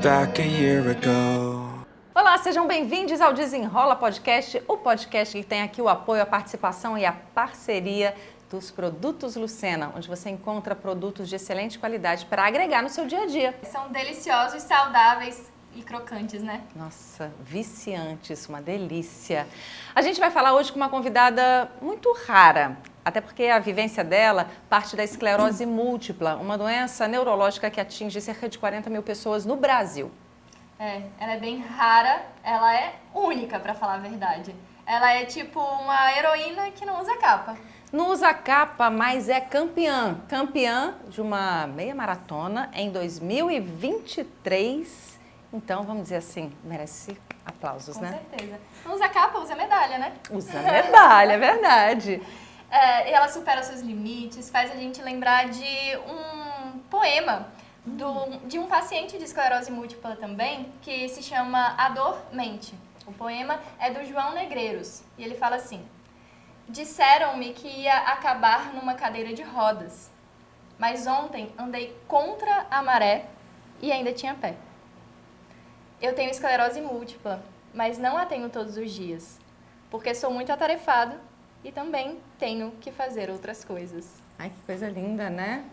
back a year ago. Olá, sejam bem-vindos ao Desenrola Podcast, o podcast que tem aqui o apoio, a participação e a parceria dos Produtos Lucena, onde você encontra produtos de excelente qualidade para agregar no seu dia a dia. São deliciosos, saudáveis e crocantes, né? Nossa, viciantes, uma delícia. A gente vai falar hoje com uma convidada muito rara, até porque a vivência dela parte da esclerose múltipla, uma doença neurológica que atinge cerca de 40 mil pessoas no Brasil. Ela é bem rara, ela é única, pra falar a verdade. Ela é tipo uma heroína que não usa capa. Não usa capa, mas é campeã. Campeã de uma meia maratona em 2023. Então, vamos dizer assim, merece aplausos, né? Com certeza. Não usa capa, usa medalha, né? Usa medalha, é verdade. E ela supera seus limites, faz a gente lembrar de um poema de um paciente de esclerose múltipla também, que se chama A Dor Mente. O poema é do João Negreiros e ele fala assim: disseram-me que ia acabar numa cadeira de rodas, mas ontem andei contra a maré e ainda tinha pé. Eu tenho esclerose múltipla, mas não a tenho todos os dias, porque sou muito atarefado e também tenho que fazer outras coisas. Ai, que coisa linda, né?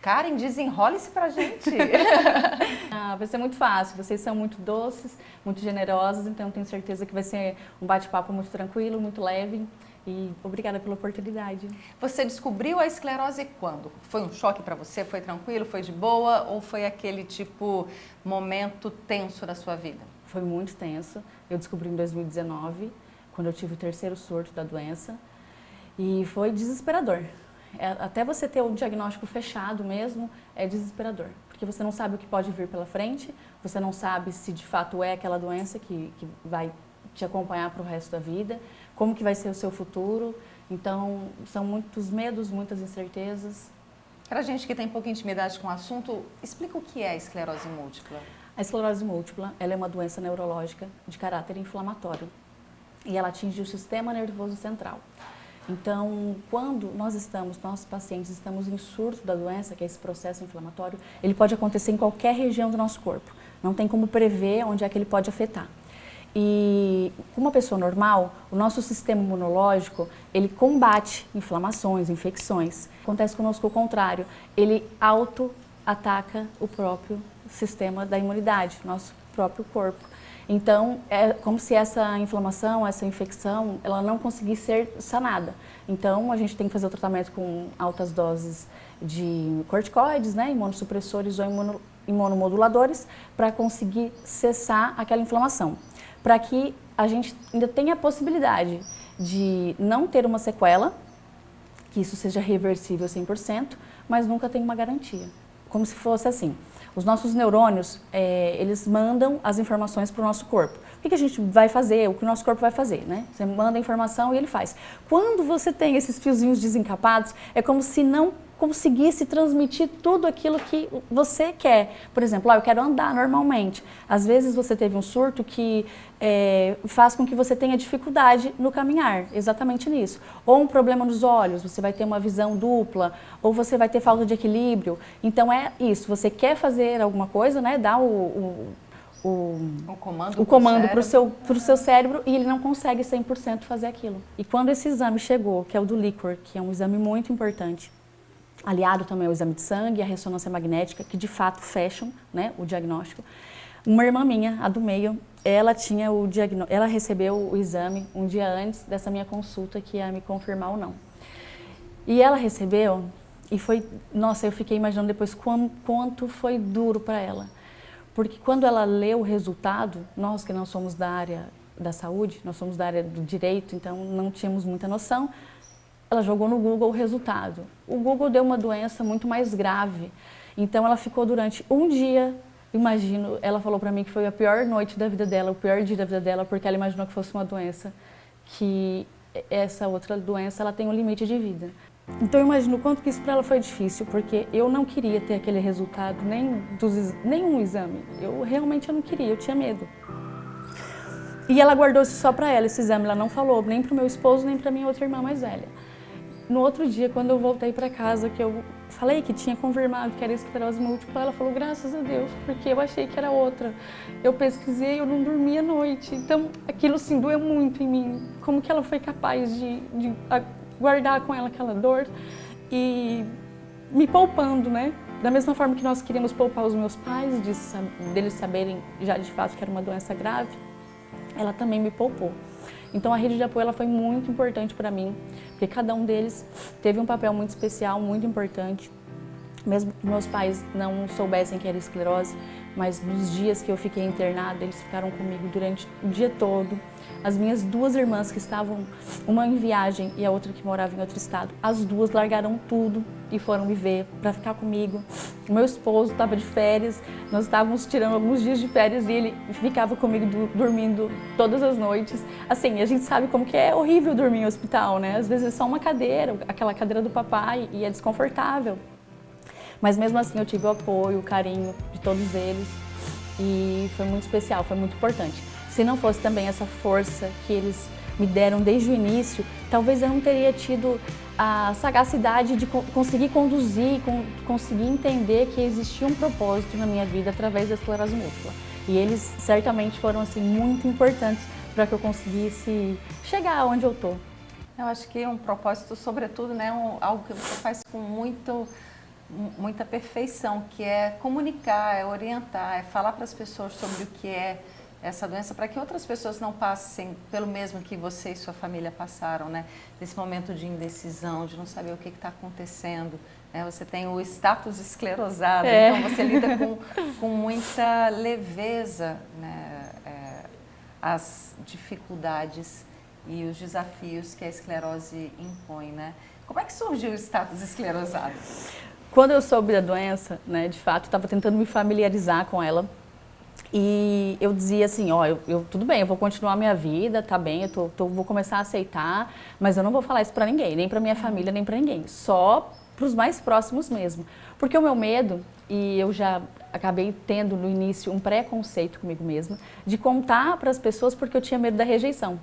Karen, desenrola-se pra gente. Vai ser muito fácil, vocês são muito doces, muito generosos, então tenho certeza que vai ser um bate-papo muito tranquilo, muito leve e obrigada pela oportunidade. Você descobriu a esclerose quando? Foi um choque pra você? Foi tranquilo? Foi de boa? Ou foi aquele tipo momento tenso da sua vida? Foi muito tenso, eu descobri em 2019, quando eu tive o terceiro surto da doença e foi desesperador. Até você ter o diagnóstico fechado mesmo, é desesperador. Porque você não sabe o que pode vir pela frente, você não sabe se de fato é aquela doença que vai te acompanhar para o resto da vida, como que vai ser o seu futuro. Então, são muitos medos, muitas incertezas. Para gente que tem pouca intimidade com o assunto, explica o que é a esclerose múltipla. A esclerose múltipla, ela é uma doença neurológica de caráter inflamatório e ela atinge o sistema nervoso central. Então, quando nossos pacientes estamos em surto da doença, que é esse processo inflamatório, ele pode acontecer em qualquer região do nosso corpo. Não tem como prever onde é que ele pode afetar. E com uma pessoa normal, o nosso sistema imunológico, ele combate inflamações, infecções. Acontece conosco o contrário, ele auto-ataca o próprio sistema da imunidade, nosso próprio corpo. Então, é como se essa inflamação, essa infecção, ela não conseguisse ser sanada. Então, a gente tem que fazer o tratamento com altas doses de corticoides, né, imunossupressores ou imunomoduladores, para conseguir cessar aquela inflamação. Para que a gente ainda tenha a possibilidade de não ter uma sequela, que isso seja reversível 100%, mas nunca tem uma garantia. Como se fosse assim. Os nossos neurônios, eles mandam as informações para o nosso corpo. O que a gente vai fazer, o que o nosso corpo vai fazer, né? Você manda a informação e ele faz. Quando você tem esses fiozinhos desencapados, é como se não conseguisse transmitir tudo aquilo que você quer. Por exemplo, eu quero andar normalmente. Às vezes você teve um surto que faz com que você tenha dificuldade no caminhar, exatamente nisso. Ou um problema nos olhos, você vai ter uma visão dupla, ou você vai ter falta de equilíbrio. Então é isso, você quer fazer alguma coisa, né? Dá o comando para o seu cérebro e ele não consegue 100% fazer aquilo. E quando esse exame chegou, que é o do líquor, que é um exame muito importante, aliado também ao exame de sangue e a ressonância magnética, que de fato fecham, né, o diagnóstico. Uma irmã minha, a do meio, ela recebeu o exame um dia antes dessa minha consulta, que ia me confirmar ou não. E ela recebeu e foi, nossa, eu fiquei imaginando depois quanto foi duro para ela. Porque quando ela leu o resultado, nós que não somos da área da saúde, nós somos da área do direito, então não tínhamos muita noção, ela jogou no Google o resultado. O Google deu uma doença muito mais grave. Então ela ficou durante um dia, imagino, ela falou para mim que foi a pior noite da vida dela, o pior dia da vida dela, porque ela imaginou que fosse uma doença, que essa outra doença ela tem um limite de vida. Então eu imagino o quanto que isso para ela foi difícil, porque eu não queria ter aquele resultado, nenhum exame. Eu realmente não queria, eu tinha medo. E ela guardou isso só para ela, esse exame, ela não falou nem para o meu esposo, nem para minha outra irmã mais velha. No outro dia, quando eu voltei para casa, que eu falei que tinha confirmado que era esclerose múltipla, ela falou, graças a Deus, porque eu achei que era outra. Eu pesquisei, eu não dormia à noite. Então, aquilo assim, doeu muito em mim. Como que ela foi capaz de guardar com ela aquela dor e me poupando, né? Da mesma forma que nós queríamos poupar os meus pais, deles saberem já de fato que era uma doença grave, ela também me poupou. Então a rede de apoio ela foi muito importante para mim, porque cada um deles teve um papel muito especial, muito importante. Mesmo que meus pais não soubessem que era esclerose, mas nos dias que eu fiquei internada, eles ficaram comigo durante o dia todo. As minhas 2 irmãs que estavam, uma em viagem e a outra que morava em outro estado, as 2 largaram tudo e foram me ver para ficar comigo. O meu esposo estava de férias, nós estávamos tirando alguns dias de férias e ele ficava comigo dormindo todas as noites. Assim, a gente sabe como que é horrível dormir em hospital, né? Às vezes é só uma cadeira, aquela cadeira do papai, e é desconfortável. Mas mesmo assim eu tive o apoio, o carinho de todos eles e foi muito especial, foi muito importante. Se não fosse também essa força que eles me deram desde o início, talvez eu não teria tido a sagacidade de conseguir conduzir, conseguir entender que existia um propósito na minha vida através da esclerose múltipla. E eles certamente foram assim muito importantes para que eu conseguisse chegar onde eu estou. Eu acho que um propósito, sobretudo, né, algo que você faz com muita perfeição, que é comunicar, é orientar, é falar para as pessoas sobre o que é essa doença, para que outras pessoas não passem pelo mesmo que você e sua família passaram, né? Desse momento de indecisão, de não saber o que está acontecendo. Né? Você tem o status esclerosado, então você lida com muita leveza, né? As dificuldades e os desafios que a esclerose impõe, né? Como é que surgiu o status esclerosado? Quando eu soube da doença, né, de fato, estava tentando me familiarizar com ela. E eu dizia assim, ó, tudo bem, eu vou continuar a minha vida, tá bem, vou começar a aceitar, mas eu não vou falar isso pra ninguém, nem pra minha família, nem pra ninguém, só pros mais próximos mesmo. Porque o meu medo, e eu já acabei tendo no início um preconceito comigo mesma, de contar para as pessoas porque eu tinha medo da rejeição.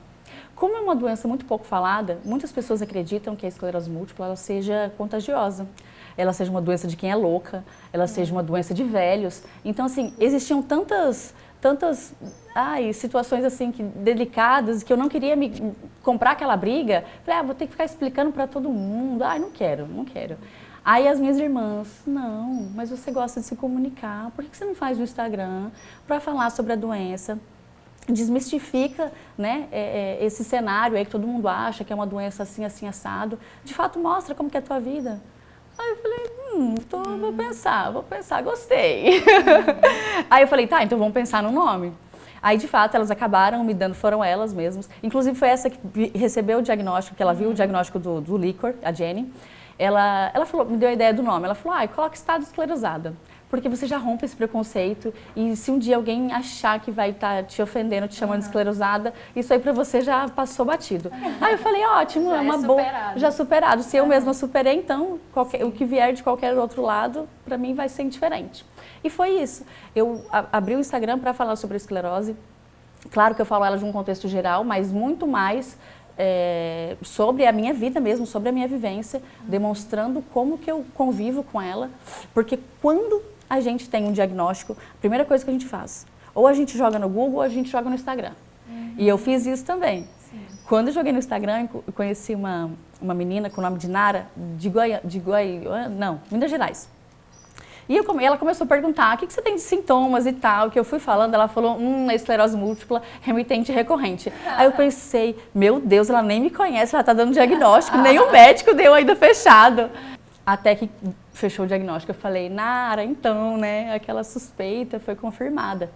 Como é uma doença muito pouco falada, muitas pessoas acreditam que a esclerose múltipla ela seja contagiosa. Ela seja uma doença de quem é louca, ela seja uma doença de velhos. Então, assim, existiam tantas situações assim delicadas que eu não queria me comprar aquela briga. Falei, vou ter que ficar explicando para todo mundo. Não quero. Aí as minhas irmãs, não, mas você gosta de se comunicar, por que você não faz o Instagram para falar sobre a doença? Desmistifica, né, esse cenário aí que todo mundo acha que é uma doença assim, assim, assado. De fato, mostra como que é a tua vida. Aí eu falei, vou pensar, gostei. Aí eu falei, tá, então vamos pensar no nome. Aí, de fato, elas acabaram me dando, foram elas mesmas. Inclusive, foi essa que recebeu o diagnóstico, que ela viu o diagnóstico do líquor, a Jenny. Ela falou, me deu a ideia do nome. Ela falou, coloca estado esclerosada. Porque você já rompe esse preconceito e se um dia alguém achar que vai estar te ofendendo, te chamando de esclerosada, isso aí pra você já passou batido. Aí eu falei, ótimo, já é uma boa, já superado. Se eu mesma superei, então o que vier de qualquer outro lado, pra mim vai ser indiferente. E foi isso. Eu abri o Instagram para falar sobre a esclerose. Claro que eu falo ela de um contexto geral, mas muito mais sobre a minha vida mesmo, sobre a minha vivência, demonstrando como que eu convivo com ela. Porque quando a gente tem um diagnóstico, a primeira coisa que a gente faz, ou a gente joga no Google ou a gente joga no Instagram. E eu fiz isso também. Sim. Quando eu joguei no Instagram, eu conheci uma menina com o nome de Nara, Minas Gerais. E ela começou a perguntar, o que você tem de sintomas e tal, que eu fui falando, ela falou, é esclerose múltipla remitente recorrente. Aí eu pensei, meu Deus, ela nem me conhece, ela tá dando diagnóstico, nem o médico deu ainda fechado. Até que fechou o diagnóstico, eu falei, Nara, então, né, aquela suspeita foi confirmada.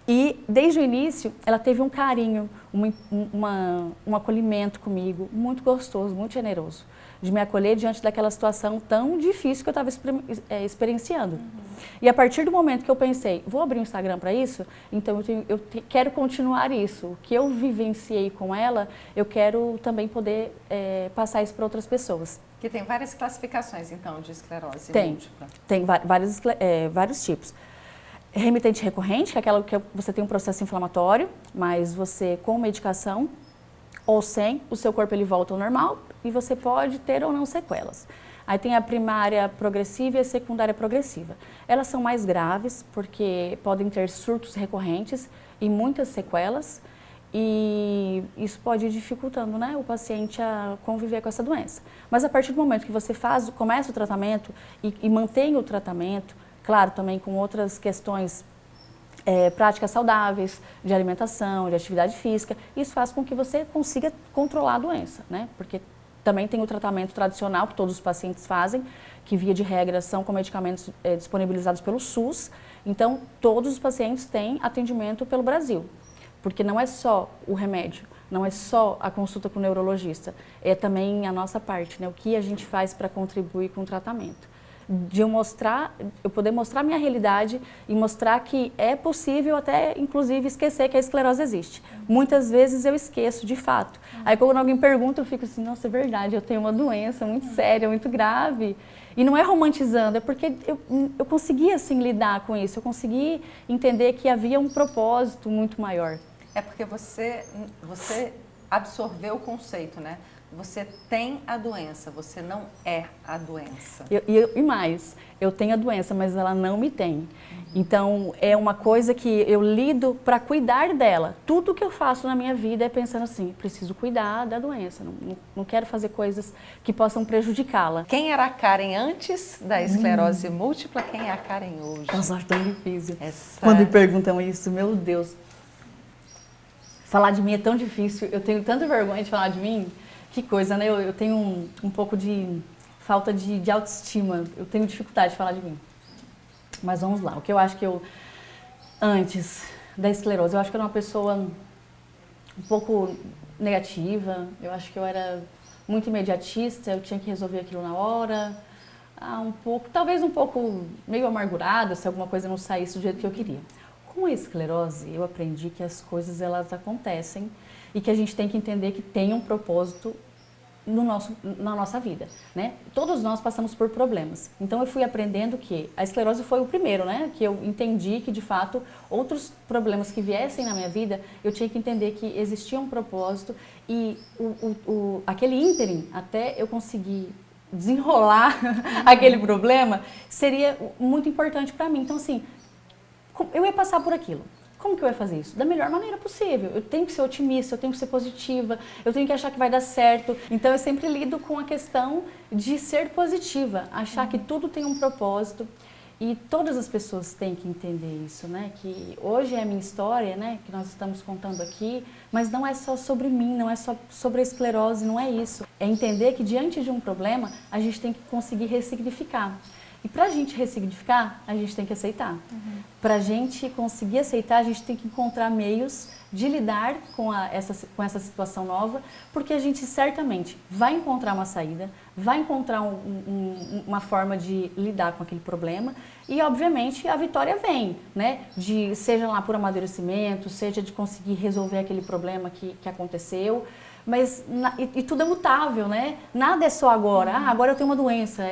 E desde o início, ela teve um carinho, um acolhimento comigo, muito gostoso, muito generoso, de me acolher diante daquela situação tão difícil que eu estava experienciando. E a partir do momento que eu pensei, vou abrir um Instagram para isso, então eu quero continuar isso. O que eu vivenciei com ela, eu quero também poder passar isso para outras pessoas. Que tem várias classificações, então, de esclerose múltipla. Tem vários tipos. Remitente recorrente, que é aquela que você tem um processo inflamatório, mas você, com medicação ou sem, o seu corpo ele volta ao normal e você pode ter ou não sequelas. Aí tem a primária progressiva e a secundária progressiva. Elas são mais graves porque podem ter surtos recorrentes e muitas sequelas, e isso pode ir dificultando, né, o paciente a conviver com essa doença. Mas a partir do momento que você começa o tratamento e mantém o tratamento, claro, também com outras questões, práticas saudáveis, de alimentação, de atividade física, isso faz com que você consiga controlar a doença, né? Porque também tem o tratamento tradicional que todos os pacientes fazem, que via de regra são com medicamentos disponibilizados pelo SUS. Então, todos os pacientes têm atendimento pelo Brasil, porque não é só o remédio, não é só a consulta com o neurologista, é também a nossa parte, né? O que a gente faz para contribuir com o tratamento. De eu poder mostrar a minha realidade e mostrar que é possível até, inclusive, esquecer que a esclerose existe. Muitas vezes eu esqueço, de fato. Aí quando alguém pergunta, eu fico assim, nossa, é verdade, eu tenho uma doença muito séria, muito grave. E não é romantizando, é porque eu consegui, assim, lidar com isso, eu consegui entender que havia um propósito muito maior. É porque você absorveu o conceito, né? Você tem a doença, você não é a doença. E mais, eu tenho a doença, mas ela não me tem. Então, é uma coisa que eu lido para cuidar dela. Tudo que eu faço na minha vida é pensando assim, preciso cuidar da doença, não quero fazer coisas que possam prejudicá-la. Quem era a Karen antes da esclerose múltipla, quem é a Karen hoje? Nossa, acho tão difícil. Quando me perguntam isso, meu Deus. Falar de mim é tão difícil, eu tenho tanta vergonha de falar de mim. Que coisa, né? Eu tenho um pouco de falta de autoestima, eu tenho dificuldade de falar de mim. Mas vamos lá, o que eu acho que antes da esclerose, eu acho que eu era uma pessoa um pouco negativa, eu acho que eu era muito imediatista, eu tinha que resolver aquilo na hora, talvez um pouco meio amargurada se alguma coisa não saísse do jeito que eu queria. Com a esclerose, eu aprendi que as coisas elas acontecem e que a gente tem que entender que tem um propósito na nossa vida, né? Todos nós passamos por problemas. Então eu fui aprendendo que a esclerose foi o primeiro, né? Que eu entendi que de fato outros problemas que viessem na minha vida, eu tinha que entender que existia um propósito e aquele ínterim até eu conseguir desenrolar aquele problema seria muito importante para mim. Então assim, eu ia passar por aquilo. Como que eu ia fazer isso? Da melhor maneira possível. Eu tenho que ser otimista, eu tenho que ser positiva, eu tenho que achar que vai dar certo. Então eu sempre lido com a questão de ser positiva, achar que tudo tem um propósito e todas as pessoas têm que entender isso, né? Que hoje é a minha história, né? Que nós estamos contando aqui, mas não é só sobre mim, não é só sobre a esclerose, não é isso. É entender que diante de um problema a gente tem que conseguir ressignificar. E para a gente ressignificar, a gente tem que aceitar. Para a gente conseguir aceitar, a gente tem que encontrar meios de lidar com essa situação nova, porque a gente certamente vai encontrar uma saída, vai encontrar uma forma de lidar com aquele problema e, obviamente, a vitória vem, né? Seja lá por amadurecimento, seja de conseguir resolver aquele problema que aconteceu. Mas, e tudo é mutável, né? Nada é só agora. Agora eu tenho uma doença.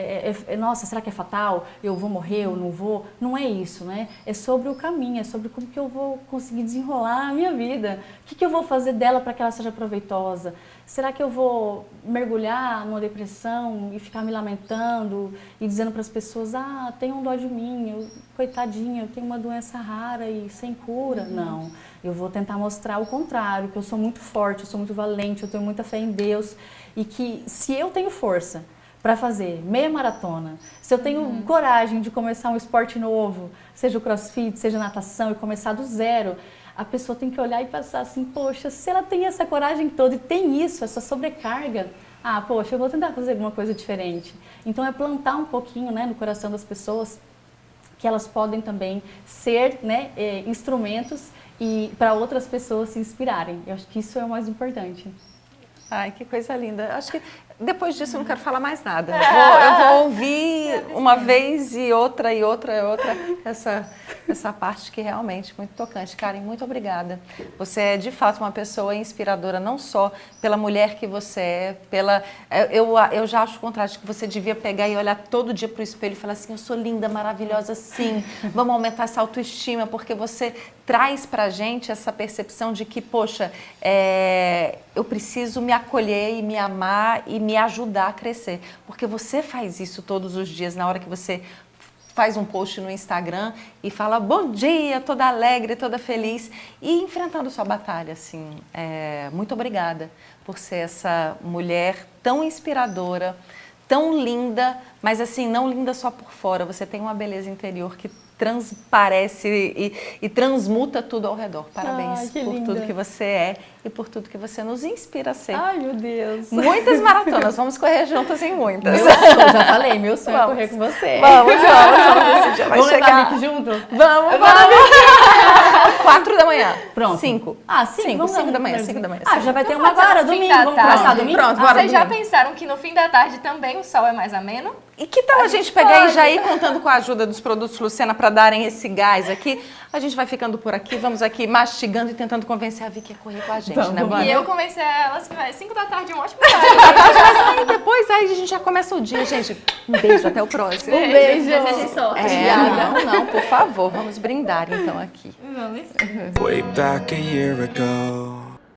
Nossa, será que é fatal? Eu vou morrer, eu não vou? Não é isso, né? É sobre o caminho, é sobre como que eu vou conseguir desenrolar a minha vida. O que eu vou fazer dela para que ela seja proveitosa? Será que eu vou mergulhar numa depressão e ficar me lamentando e dizendo para as pessoas, tenham dó de mim, coitadinha, eu tenho uma doença rara e sem cura? Não, eu vou tentar mostrar o contrário, que eu sou muito forte, eu sou muito valente, eu tenho muita fé em Deus e que se eu tenho força para fazer meia maratona, se eu tenho coragem de começar um esporte novo, seja o crossfit, seja natação e começar do zero, a pessoa tem que olhar e pensar assim, poxa, se ela tem essa coragem toda e tem isso, essa sobrecarga, poxa, eu vou tentar fazer alguma coisa diferente. Então é plantar um pouquinho, né, no coração das pessoas que elas podem também ser, né, instrumentos e para outras pessoas se inspirarem. Eu acho que isso é o mais importante. Ai, que coisa linda. Acho que depois disso eu não quero falar mais nada. Eu vou ouvir uma vez e outra, essa parte que realmente é muito tocante. Karen, muito obrigada. Você é, de fato, uma pessoa inspiradora, não só pela mulher que você é, eu já acho o contrário, que você devia pegar e olhar todo dia para o espelho e falar assim, eu sou linda, maravilhosa, sim, vamos aumentar essa autoestima, porque você traz pra gente essa percepção de que, poxa, eu preciso me acolher e me amar e me ajudar a crescer. Porque você faz isso todos os dias, na hora que você faz um post no Instagram e fala bom dia, toda alegre, toda feliz e enfrentando sua batalha, assim. Muito obrigada por ser essa mulher tão inspiradora, tão linda, mas assim, não linda só por fora. Você tem uma beleza interior que transparece e transmuta tudo ao redor. Parabéns por tudo que você é e por tudo que você nos inspira a ser. Ai, meu Deus. Muitas maratonas, vamos correr juntas em muitas. Meu sonho, já falei, meu sonho é correr com você. Vamos. Esse dia vai Vamos chegar. levar a Vicky junto? Vamos. 4 da manhã. Pronto. 5. Ah, 5 da manhã, 5 da manhã. Ah, já vai ter Não uma pode ser agora, no fim domingo. da Vamos tarde. começar domingo? Pronto, bora. Vocês já domingo. pensaram que no fim da tarde também o sol é mais ameno? E que tal a gente pegar e já ir contando com a ajuda dos produtos Luciana para darem esse gás aqui? A gente vai ficando por aqui, vamos aqui mastigando e tentando convencer a Vicky a correr com a gente, Vamos, né, vamos. Bora? E eu convenci elas que vai 5 da tarde é um ótimo horário. Aí depois aí a gente já começa o dia, gente. Um beijo, até o próximo. beijo. Desejo sorte. Não, por favor, vamos brindar então aqui. Vamos. Way back a year ago.